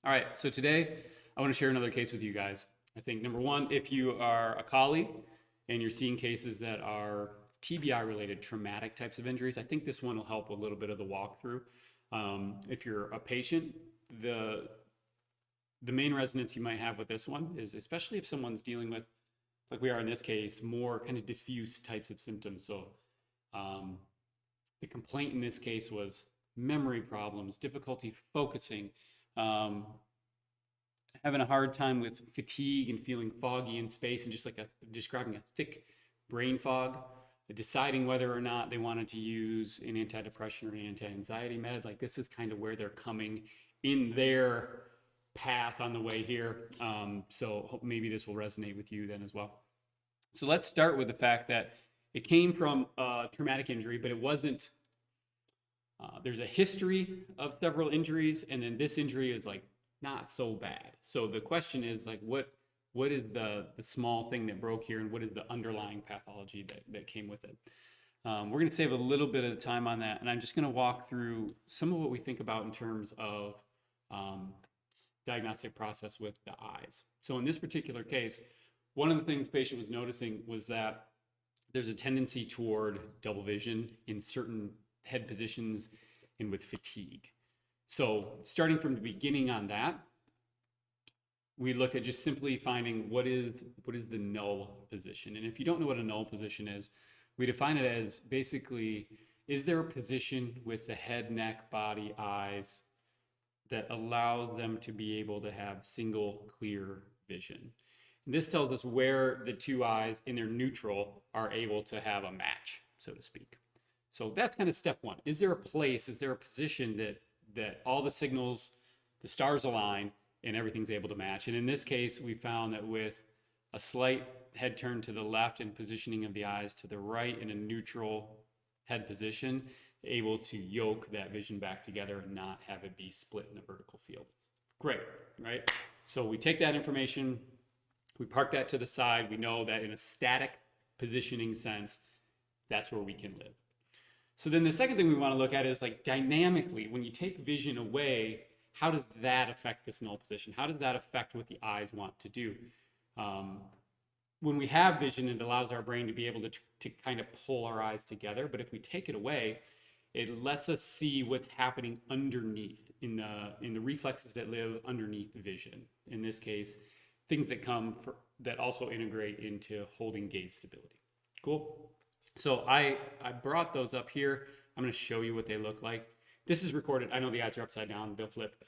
All right, so today I want to share another case with you guys. I think number one, if you are a colleague and you're seeing cases that are TBI related traumatic types of injuries, I think this one will help a little bit of the walkthrough. If you're a patient, the the main resonance you might have with this one is especially if someone's dealing with, like we are in this case, more kind of diffuse types of symptoms. So um, the complaint in this case was memory problems, difficulty focusing, um, having a hard time with fatigue and feeling foggy in space and just like describing a thick brain fog, deciding whether or not they wanted to use an antidepressant or an anti-anxiety med. Like this is kind of where they're coming in their path on the way here. So maybe this will resonate with you then as well. So let's start with the fact that it came from a traumatic injury, but it wasn't. There's a history of several injuries, and then this injury is like not so bad. So the question is like, what is the small thing that broke here, and what is the underlying pathology that came with it? We're going to save a little bit of time on that, and I'm just going to walk through some of what we think about in terms of um, diagnostic process with the eyes. So in this particular case, one of the things the patient was noticing was that there's a tendency toward double vision in certain head positions and with fatigue. So starting from the beginning on that, we looked at just simply finding what is the null position. And if you don't know what a null position is, we define it as basically, is there a position with the head, neck, body, eyes that allows them to be able to have single clear vision? And this tells us where the two eyes in their neutral are able to have a match, so to speak. So that's kind of step one. Is there a place, is there a position that all the signals, the stars align and everything's able to match? And in this case, we found that with a slight head turn to the left and positioning of the eyes to the right in a neutral head position, able to yoke that vision back together and not have it be split in a vertical field. Great, right? So we take that information, we park that to the side. We know that in a static positioning sense, that's where we can live. So then the second thing we want to look at is like dynamically, when you take vision away, how does that affect this null position? How does that affect what the eyes want to do? Um, when we have vision, it allows our brain to be able to kind of pull our eyes together. But if we take it away, it lets us see what's happening underneath in the reflexes that live underneath the vision. In this case, things that that also integrate into holding gaze stability. Cool. So I brought those up here. I'm going to show you what they look like. This is recorded. I know the eyes are upside down. They'll flip.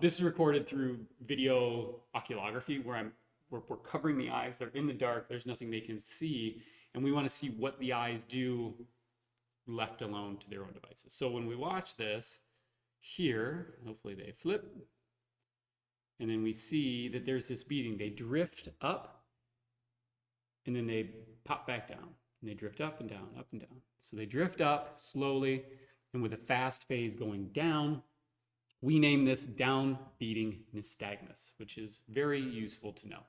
This is recorded through video oculography where we're covering the eyes. They're in the dark. There's nothing they can see. And we want to see what the eyes do left alone to their own devices. So when we watch this here, hopefully they flip. And then we see that there's this beating. They drift up and then they pop back down. And they drift up and down, up and down. So they drift up slowly and with a fast phase going down. We name this down beating nystagmus, which is very useful to know.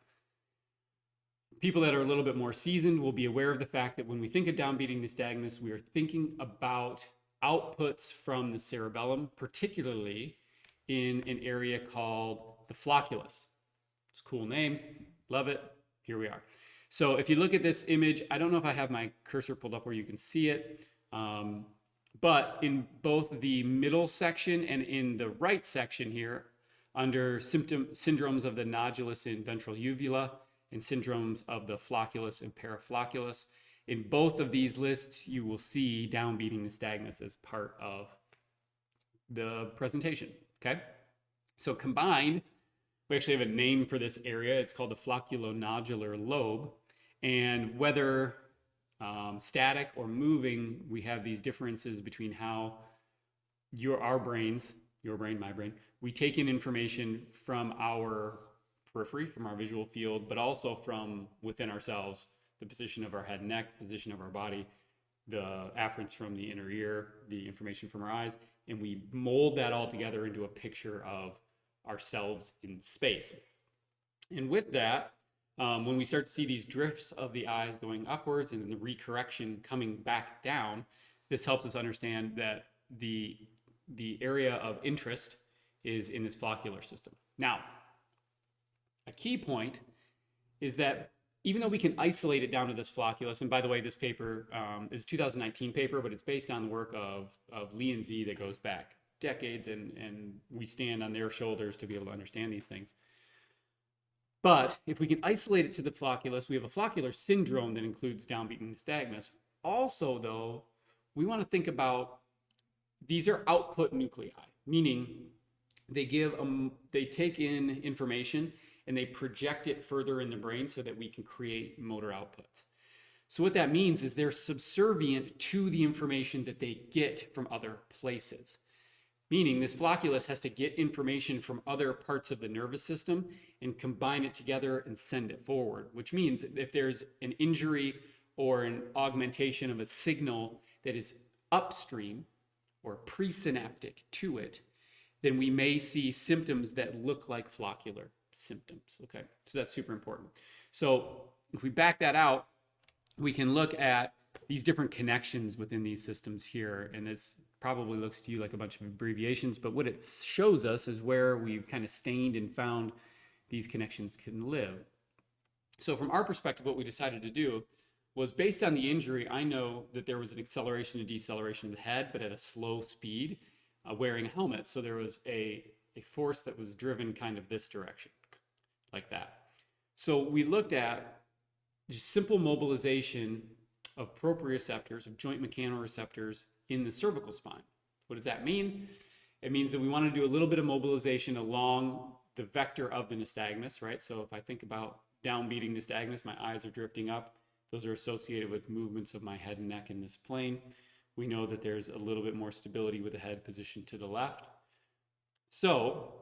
People that are a little bit more seasoned will be aware of the fact that when we think of down beating nystagmus, we are thinking about outputs from the cerebellum, particularly in an area called the flocculus. It's a cool name. Love it. Here we are. So if you look at this image, I don't know if I have my cursor pulled up where you can see it, but in both the middle section and in the right section here, under syndromes of the nodulus and ventral uvula and syndromes of the flocculus and paraflocculus, in both of these lists, you will see downbeating nystagmus as part of the presentation, okay? So combined, we actually have a name for this area. It's called the flocculonodular lobe. And whether static or moving, we have these differences between how our brains, your brain, my brain, we take in information from our periphery, from our visual field, but also from within ourselves, the position of our head and neck, position of our body, the afferents from the inner ear, the information from our eyes, and we mold that all together into a picture of ourselves in space. And with that, when we start to see these drifts of the eyes going upwards and then the recorrection coming back down, this helps us understand that the area of interest is in this floccular system. Now, a key point is that even though we can isolate it down to this flocculus, and by the way, this paper is a 2019 paper, but it's based on the work of Lee and Zee that goes back decades, and we stand on their shoulders to be able to understand these things. But if we can isolate it to the flocculus, we have a floccular syndrome that includes downbeaten nystagmus. Also, though, we want to think about these are output nuclei, meaning they take in information and they project it further in the brain so that we can create motor outputs. So what that means is they're subservient to the information that they get from other places. Meaning this flocculus has to get information from other parts of the nervous system and combine it together and send it forward, which means if there's an injury or an augmentation of a signal that is upstream or presynaptic to it, then we may see symptoms that look like floccular symptoms. Okay, so that's super important. So if we back that out, we can look at these different connections within these systems here, and it's probably looks to you like a bunch of abbreviations, but what it shows us is where we've kind of stained and found these connections can live. So from our perspective, what we decided to do was, based on the injury, I know that there was an acceleration and deceleration of the head, but at a slow speed, wearing a helmet. So there was a force that was driven kind of this direction, like that. So we looked at just simple mobilization of proprioceptors, of joint mechanoreceptors in the cervical spine. What does that mean? It means that we want to do a little bit of mobilization along the vector of the nystagmus, right? So if I think about downbeating nystagmus, my eyes are drifting up. Those are associated with movements of my head and neck in this plane. We know that there's a little bit more stability with the head positioned to the left. So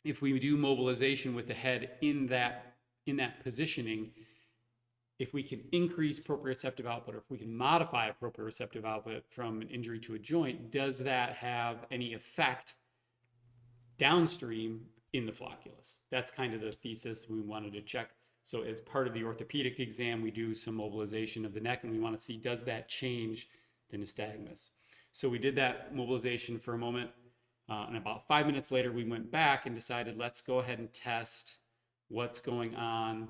if we do mobilization with the head in that positioning, if we can increase proprioceptive output, or if we can modify a proprioceptive output from an injury to a joint, does that have any effect downstream in the flocculus? That's kind of the thesis we wanted to check. So as part of the orthopedic exam, we do some mobilization of the neck, and we want to see, does that change the nystagmus? So we did that mobilization for a moment, and about 5 minutes later, we went back and decided, let's go ahead and test what's going on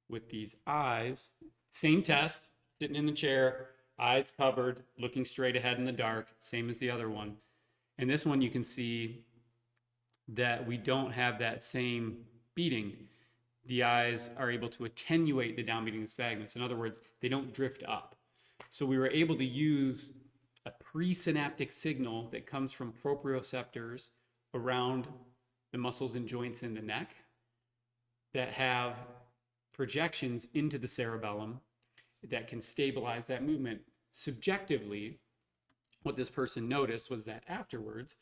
with these eyes. Same test, sitting in the chair, eyes covered, looking straight ahead in the dark, same as the other one. And this one, you can see that we don't have that same beating. The eyes are able to attenuate the downbeating nystagmus. In other words, they don't drift up. So we were able to use a presynaptic signal that comes from proprioceptors around the muscles and joints in the neck that have projections into the cerebellum that can stabilize that movement. Subjectively, what this person noticed was that afterwards,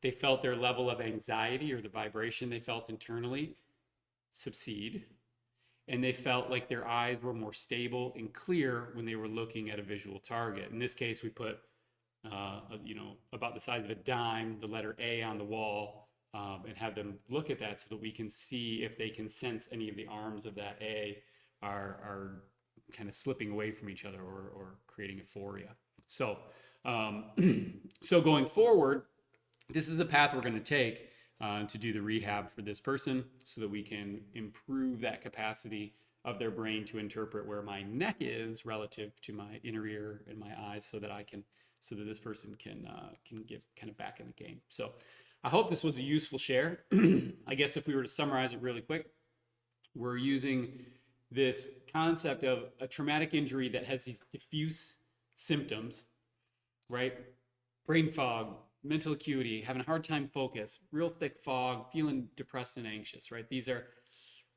they felt their level of anxiety, or the vibration they felt internally, subside, and they felt like their eyes were more stable and clear when they were looking at a visual target. In this case, we put about the size of a dime, the letter A on the wall, and have them look at that so that we can see if they can sense any of the arms of that A are kind of slipping away from each other or creating euphoria. So, so going forward, this is the path we're going to take to do the rehab for this person so that we can improve that capacity of their brain to interpret where my neck is relative to my inner ear and my eyes, so that this person can get kind of back in the game. So I hope this was a useful share. I guess if we were to summarize it really quick, we're using this concept of a traumatic injury that has these diffuse symptoms, right? Brain fog, mental acuity, having a hard time focus, real thick fog, feeling depressed and anxious, right? These are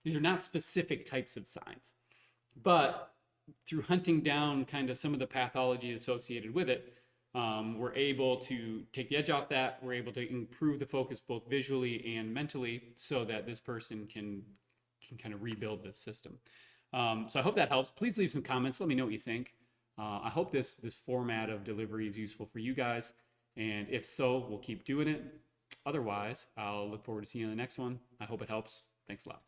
not specific types of signs, but through hunting down kind of some of the pathology associated with it, we're able to take the edge off that. We're able to improve the focus both visually and mentally so that this person can kind of rebuild the system. So I hope that helps. Please leave some comments. Let me know what you think. I hope this format of delivery is useful for you guys. And if so, we'll keep doing it. Otherwise, I'll look forward to seeing you on the next one. I hope it helps. Thanks a lot.